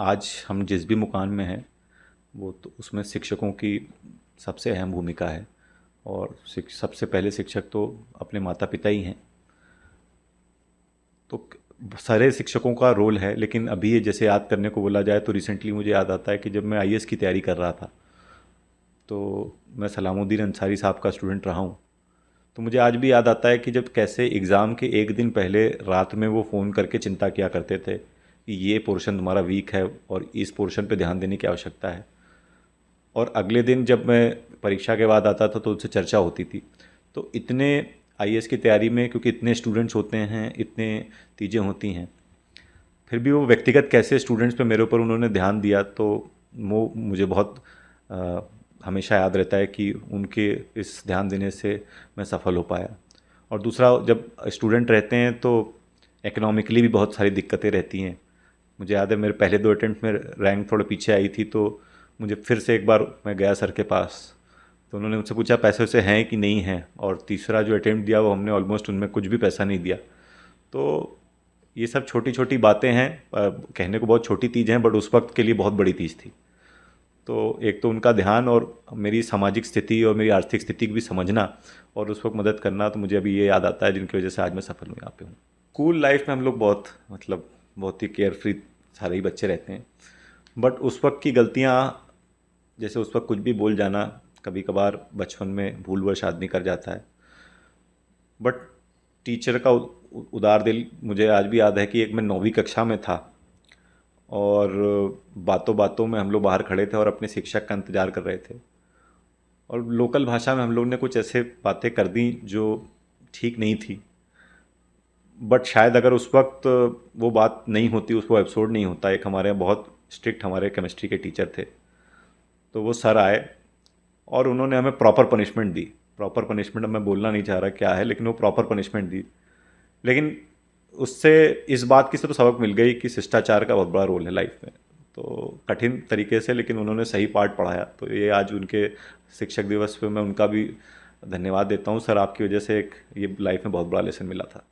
आज हम जिस भी मुकाम में हैं वो तो उसमें शिक्षकों की सबसे अहम भूमिका है। और सबसे पहले शिक्षक तो अपने माता पिता ही हैं। तो सारे शिक्षकों का रोल है, लेकिन अभी ये जैसे याद करने को बोला जाए तो रिसेंटली मुझे याद आता है कि जब मैं आईएएस की तैयारी कर रहा था तो मैं सलामुद्दीन अंसारी साहब का स्टूडेंट रहा हूँ। तो मुझे आज भी याद आता है कि जब कैसे एग्ज़ाम के एक दिन पहले रात में वो फ़ोन करके चिंता किया करते थे कि ये पोर्शन तुम्हारा वीक है और इस पोर्शन पे ध्यान देने की आवश्यकता है। और अगले दिन जब मैं परीक्षा के बाद आता था तो उनसे चर्चा होती थी। तो इतने आईएएस की तैयारी में, क्योंकि इतने स्टूडेंट्स होते हैं, इतने चीज़ें होती हैं, फिर भी वो व्यक्तिगत कैसे स्टूडेंट्स पे मेरे ऊपर उन्होंने ध्यान दिया, तो वो मुझे बहुत हमेशा याद रहता है कि उनके इस ध्यान देने से मैं सफल हो पाया। और दूसरा, जब स्टूडेंट रहते हैं तो इकोनॉमिकली भी बहुत सारी दिक्कतें रहती हैं। मुझे याद है मेरे पहले 2 अटेम्प्ट में रैंक थोड़ा पीछे आई थी, तो मुझे फिर से एक बार मैं गया सर के पास, तो उन्होंने मुझसे पूछा पैसे वैसे हैं कि नहीं हैं। और तीसरा जो अटेम्प्ट दिया वो हमने ऑलमोस्ट उनमें कुछ भी पैसा नहीं दिया। तो ये सब छोटी छोटी बातें हैं, कहने को बहुत छोटी चीज़ हैं बट उस वक्त के लिए बहुत बड़ी चीज़ थी। तो एक तो उनका ध्यान और मेरी सामाजिक स्थिति और मेरी आर्थिक स्थिति की भी समझना और उस वक्त मदद करना, तो मुझे अभी ये याद आता है, जिनकी वजह से आज मैं सफल हूँ यहाँ पे हूँ। स्कूल लाइफ में हम लोग बहुत बहुत ही केयर फ्री सारे ही बच्चे रहते हैं। बट उस वक्त की गलतियाँ, जैसे उस वक्त कुछ भी बोल जाना, कभी कभार बचपन में भूलवश आदमी कर जाता है। बट टीचर का उदार दिल मुझे आज भी याद है कि एक मैं 9वीं कक्षा में था और बातों बातों में हम लोग बाहर खड़े थे और अपने शिक्षक का इंतज़ार कर रहे थे, और लोकल भाषा में हम लोग ने कुछ ऐसे बातें कर दी जो ठीक नहीं थी। बट शायद अगर उस वक्त वो बात नहीं होती, उस वो एपिसोड नहीं होता, एक हमारे बहुत स्ट्रिक्ट हमारे केमिस्ट्री के टीचर थे, तो वो सर आए और उन्होंने हमें प्रॉपर पनिशमेंट दी। प्रॉपर पनिशमेंट मैं बोलना नहीं चाह रहा क्या है, लेकिन वो प्रॉपर पनिशमेंट दी। लेकिन उससे इस बात की तो सबक मिल गई कि शिष्टाचार का बहुत बड़ा रोल है लाइफ में। तो कठिन तरीके से, लेकिन उन्होंने सही पाठ पढ़ाया। तो ये आज उनके शिक्षक दिवस पे मैं उनका भी धन्यवाद देता हूँ। सर, आपकी वजह से एक ये लाइफ में बहुत बड़ा लेसन मिला था।